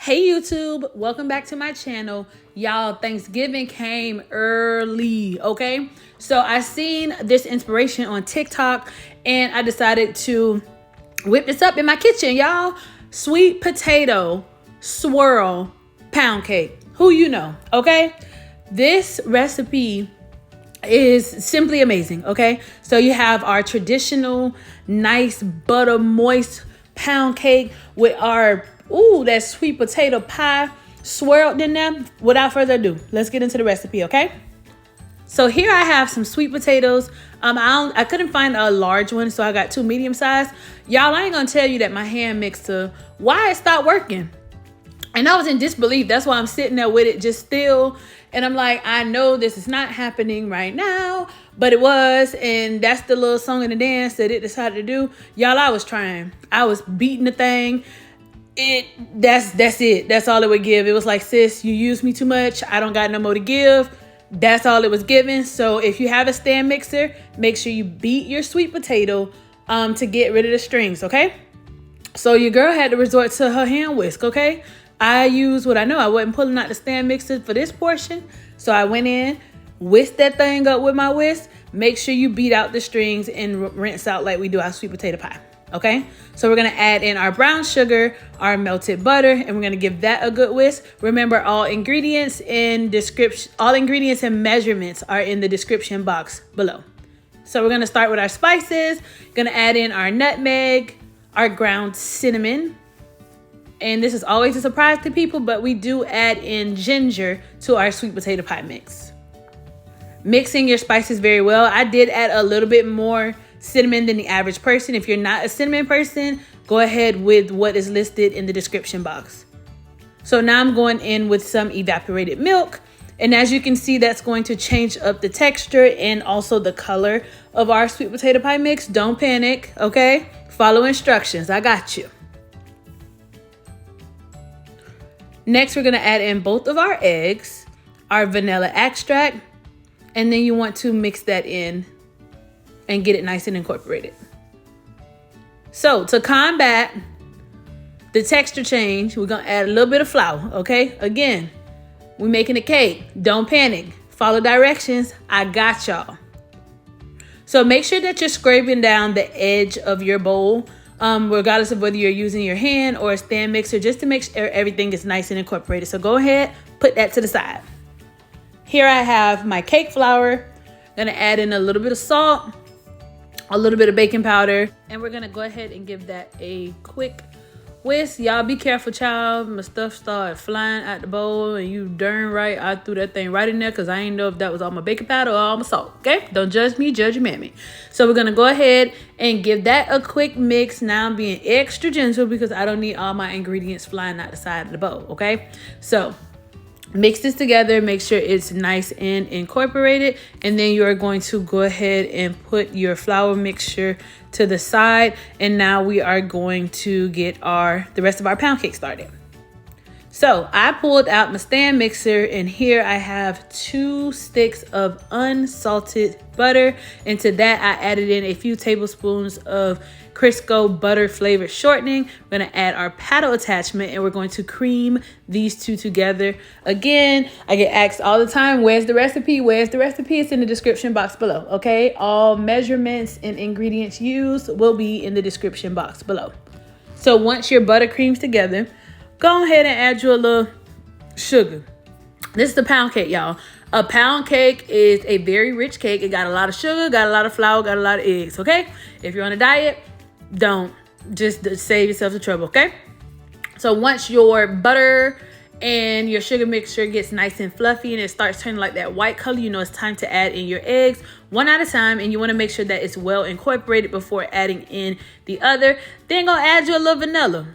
Hey YouTube, welcome back to my channel. Y'all, Thanksgiving came early, okay? So I seen this inspiration on TikTok and I decided to whip this up in my kitchen, y'all. Sweet potato swirl pound cake. Who you know, okay? This recipe is simply amazing, okay? So you have our traditional nice butter moist pound cake with our that sweet potato pie swirled in there. Without further ado, let's get into the recipe, okay? So here I have some sweet potatoes. I couldn't find a large one, so I got two medium sized. Y'all, I ain't gonna tell you that my hand mixer, why it stopped working. And I was in disbelief. That's why I'm sitting there with it just still. And I'm like, I know this is not happening right now, but it was. And that's the little song and the dance that it decided to do. Y'all, I was trying. I was beating the thing. That's it. That's all it would give. It was like, sis, you used me too much. I don't got no more to give. That's all it was giving. So if you have a stand mixer, make sure you beat your sweet potato to get rid of the strings, okay? So your girl had to resort to her hand whisk, okay? I used what I know. I wasn't pulling out the stand mixer for this portion. So I went in, whisked that thing up with my whisk. Make sure you beat out the strings and rinse out like we do our sweet potato pie. Okay, so we're gonna add in our brown sugar, our melted butter, and we're gonna give that a good whisk. Remember, all ingredients and measurements are in the description box below. So we're gonna start with our spices. Gonna add in our nutmeg, our ground cinnamon, and this is always a surprise to people, but we do add in ginger to our sweet potato pie mix. Mixing your spices very well. I did add a little bit more cinnamon than the average person. If you're not a cinnamon person, go ahead with what is listed in the description box. So now I'm going in with some evaporated milk. And as you can see, that's going to change up the texture and also the color of our sweet potato pie mix. Don't panic, okay? Follow instructions, I got you. Next, we're gonna add in both of our eggs, our vanilla extract, and then you want to mix that in and get it nice and incorporated. So to combat the texture change, we're gonna add a little bit of flour, okay? Again, we're making a cake. Don't panic. Follow directions. I got y'all. So make sure that you're scraping down the edge of your bowl, regardless of whether you're using your hand or a stand mixer, just to make sure everything is nice and incorporated. So go ahead, put that to the side. Here I have my cake flour. Gonna add in a little bit of salt, a little bit of baking powder, and we're gonna go ahead and give that a quick whisk. Y'all be careful, child. My stuff started flying out the bowl, and you darn right I threw that thing right in there because I didn't know if that was all my baking powder or all my salt, okay? Don't judge me, judge your mammy. So we're gonna go ahead and give that a quick mix. Now I'm being extra gentle because I don't need all my ingredients flying out the side of the bowl, okay? So mix this together, make sure it's nice and incorporated, and then you're going to go ahead and put your flour mixture to the side. And now we are going to get the rest of our pound cake started. So I pulled out my stand mixer, and here I have 2 sticks of unsalted butter. And to that, I added in a few tablespoons of Crisco butter flavored shortening. We're gonna add our paddle attachment, and we're going to cream these two together. Again, I get asked all the time, where's the recipe? Where's the recipe? It's in the description box below, okay? All measurements and ingredients used will be in the description box below. So once your butter creams together, go ahead and add your little sugar. This is the pound cake, y'all. A pound cake is a very rich cake. It got a lot of sugar, got a lot of flour, got a lot of eggs, okay? If you're on a diet, don't. Just save yourself the trouble, okay? So once your butter and your sugar mixture gets nice and fluffy and it starts turning like that white color, you know it's time to add in your eggs one at a time, and you want to make sure that it's well incorporated before adding in the other. Then go add your little vanilla.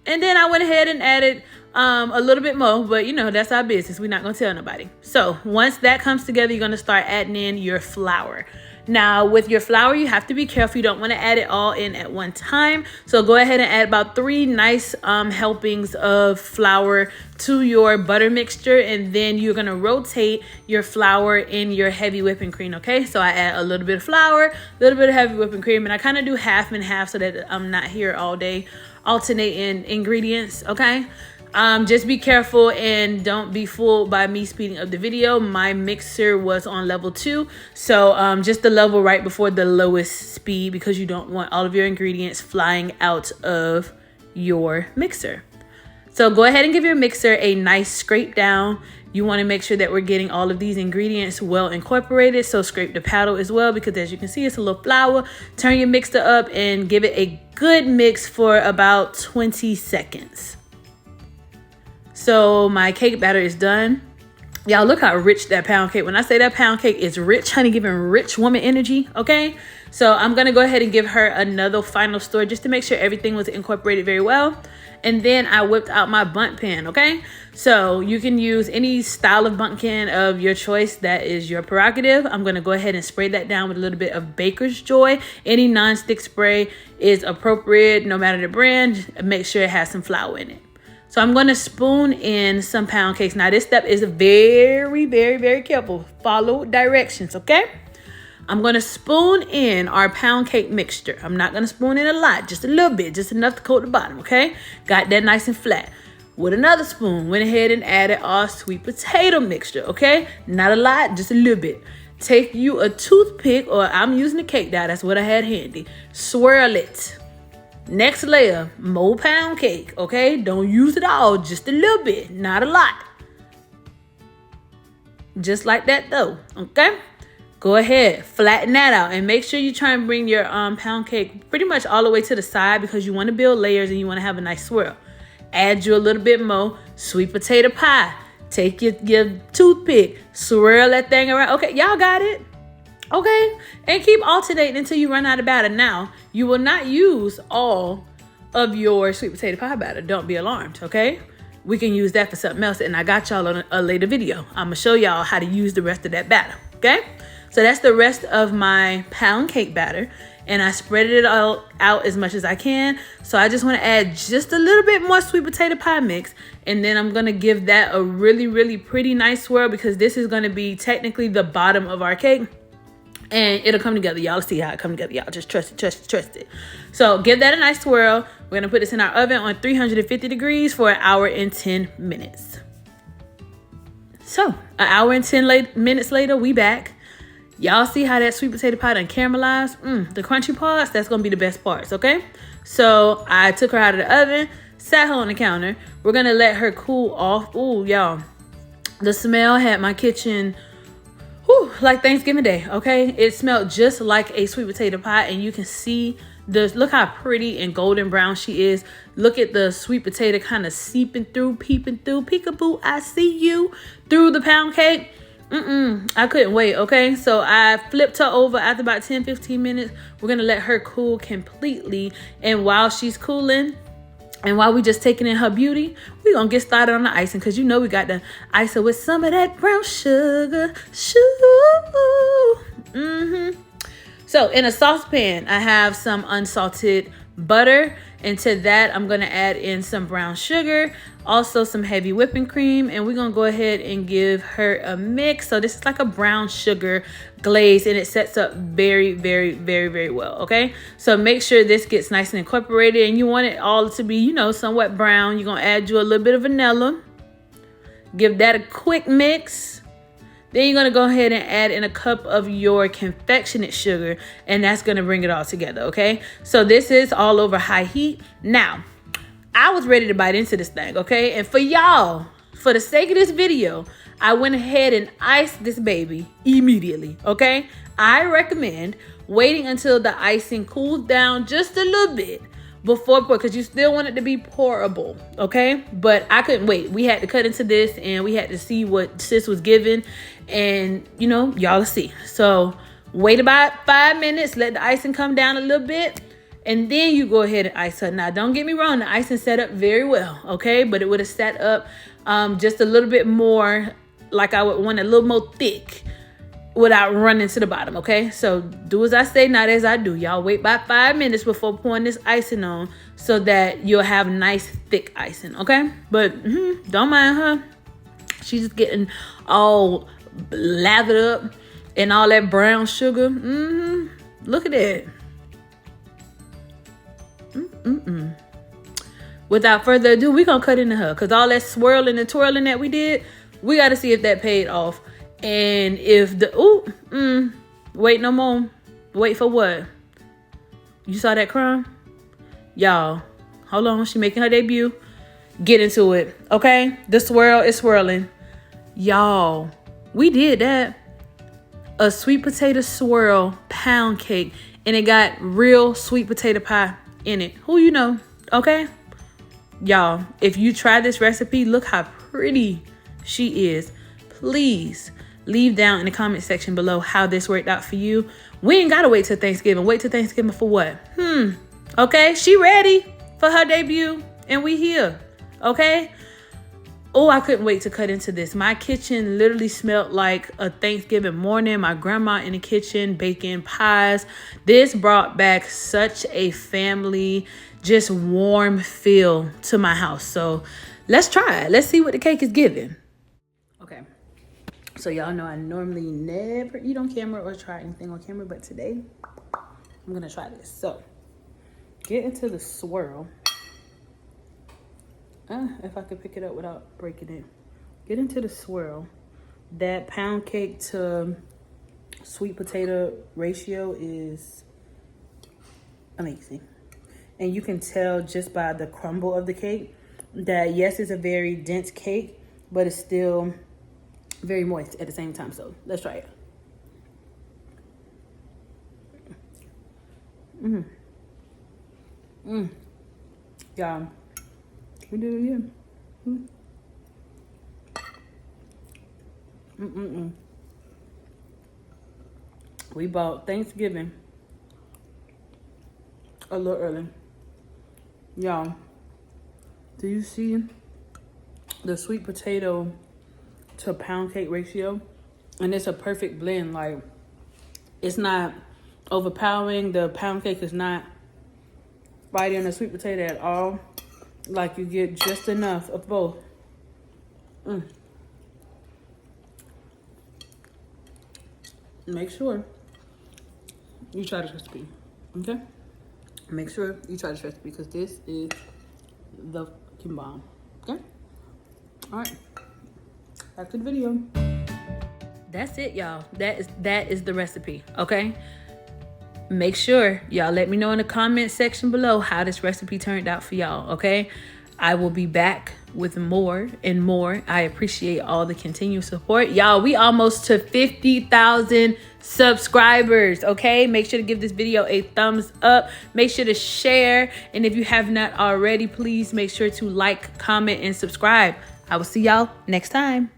And then I went ahead and added a little bit more, but you know, that's our business. We're not gonna tell nobody. So once that comes together, you're gonna start adding in your flour. Now with your flour, you have to be careful. You don't want to add it all in at one time. So go ahead and add about 3 nice helpings of flour to your butter mixture, and then you're gonna rotate your flour in your heavy whipping cream, okay? So I add a little bit of flour, a little bit of heavy whipping cream, and I kind of do half and half so that I'm not here all day. alternating ingredients, okay? Just be careful and don't be fooled by me speeding up the video. My mixer was on level 2, so just the level right before the lowest speed, because you don't want all of your ingredients flying out of your mixer. So go ahead and give your mixer a nice scrape down. You want to make sure that we're getting all of these ingredients well incorporated. So scrape the paddle as well, because as you can see, it's a little flour. Turn your mixer up and give it a good mix for about 20 seconds. So my cake batter is done. Y'all, look how rich that pound cake. When I say that pound cake is rich, honey, giving rich woman energy, okay? So I'm going to go ahead and give her another final stir just to make sure everything was incorporated very well. And then I whipped out my bundt pan, okay? So you can use any style of bundt can of your choice. That is your prerogative. I'm going to go ahead and spray that down with a little bit of Baker's Joy. Any non-stick spray is appropriate, no matter the brand. Make sure it has some flour in it. So I'm going to spoon in some pound cakes. Now this step is very, very, very careful. Follow directions, okay? I'm going to spoon in our pound cake mixture. I'm not going to spoon in a lot, just a little bit, just enough to coat the bottom, okay? Got that nice and flat. With another spoon, went ahead and added our sweet potato mixture, okay? Not a lot, just a little bit. Take you a toothpick, or I'm using a cake dye, that's what I had handy. Swirl it. Next layer, more pound cake, okay? Don't use it all, just a little bit, not a lot. Just like that though, okay? Go ahead, flatten that out, and make sure you try and bring your pound cake pretty much all the way to the side, because you want to build layers and you want to have a nice swirl. Add you a little bit more sweet potato pie. Take your toothpick, swirl that thing around. Okay, y'all got it? Okay, and keep alternating until you run out of batter. Now, you will not use all of your sweet potato pie batter. Don't be alarmed, okay? We can use that for something else, and I got y'all on a later video. I'm gonna show y'all how to use the rest of that batter, okay? So that's the rest of my pound cake batter, and I spread it all out as much as I can. So I just want to add just a little bit more sweet potato pie mix, and then I'm gonna give that a really, really pretty nice swirl, because this is gonna be technically the bottom of our cake. And it'll come together. Y'all see how it come together. Y'all just trust it, trust it, trust it. So give that a nice swirl. We're gonna put this in our oven on 350 degrees for 1 hour and 10 minutes. So 1 hour and 10 minutes later, we back. Y'all see how that sweet potato pie done caramelized? The crunchy parts, that's gonna be the best parts, okay? So I took her out of the oven, sat her on the counter. We're gonna let her cool off. Ooh, y'all, the smell had my kitchen like Thanksgiving Day, okay? It smelled just like a sweet potato pie, and you can see look how pretty and golden brown she is. Look at the sweet potato kind of seeping through, peeping through. Peekaboo, I see you through the pound cake. I couldn't wait, okay? So I flipped her over after about 10-15 minutes. We're gonna let her cool completely, and while she's cooling, and while we just taking in her beauty, we're going to get started on the icing, because you know we got to ice her with some of that brown sugar. So in a saucepan, I have some unsalted butter. And to that, I'm going to add in some brown sugar, also some heavy whipping cream. And we're going to go ahead and give her a mix. So this is like a brown sugar glaze, and it sets up very, very, very, very well, okay? So make sure this gets nice and incorporated, and you want it all to be, you know, somewhat brown. You're going to add you a little bit of vanilla. Give that a quick mix. Then you're going to go ahead and add in a cup of your confectionate sugar, and that's going to bring it all together, okay? So this is all over high heat. Now, I was ready to bite into this thing, okay? And for y'all, for the sake of this video, I went ahead and iced this baby immediately, okay? I recommend waiting until the icing cools down just a little bit before pour, because you still want it to be pourable, okay? But I couldn't wait. We had to cut into this, and we had to see what sis was giving, and you know, y'all will see. So wait about 5 minutes, let the icing come down a little bit, and then you go ahead and ice her. Now, don't get me wrong, the icing set up very well, okay? But it would have set up just a little bit more, like I would want a little more thick, without running to the bottom, okay? So do as I say, not as I do. Y'all wait about 5 minutes before pouring this icing on, so that you'll have nice thick icing, okay? But don't mind her. She's just getting all lathered up and all that brown sugar. Look at that. without further ado, we're gonna cut into her, because all that swirling and twirling that we did, we got to see if that paid off. And if the wait no more. Wait for what? You saw that crumb? Y'all, hold on, she making her debut. Get into it, okay? The swirl is swirling. Y'all, we did that. A sweet potato swirl pound cake, and it got real sweet potato pie in it. Who you know, okay? Y'all, if you try this recipe, look how pretty she is. Please leave down in the comment section below how this worked out for you. We ain't gotta wait till Thanksgiving. Wait till Thanksgiving for what? Okay, she ready for her debut, and we here, okay? Oh, I couldn't wait to cut into this. My kitchen literally smelled like a Thanksgiving morning. My grandma in the kitchen baking pies. This brought back such a family, just warm feel to my house. So let's try it. Let's see what the cake is giving. Okay. So y'all know I normally never eat on camera or try anything on camera, but today I'm gonna try this. So get into the swirl. If I could pick it up without breaking it. Get into the swirl. That pound cake to sweet potato ratio is amazing. And you can tell just by the crumble of the cake that yes, it's a very dense cake, but it's still very moist at the same time. So let's try it. Y'all, we do it again. We bought Thanksgiving a little early. Y'all, do you see the sweet potato to pound cake ratio? And it's a perfect blend. Like, it's not overpowering. The pound cake is not fighting the sweet potato at all. Like, you get just enough of both. Make sure you try this recipe, okay? Make sure you try this recipe, because this is the fucking bomb, okay? All right, back to the video. That's it, y'all. That is the recipe, okay? Make sure y'all let me know in the comment section below how this recipe turned out for y'all, okay? I will be back with more and more. I appreciate all the continued support. Y'all, we almost to 50,000 subscribers, okay? Make sure to give this video a thumbs up. Make sure to share. And if you have not already, please make sure to like, comment, and subscribe. I will see y'all next time.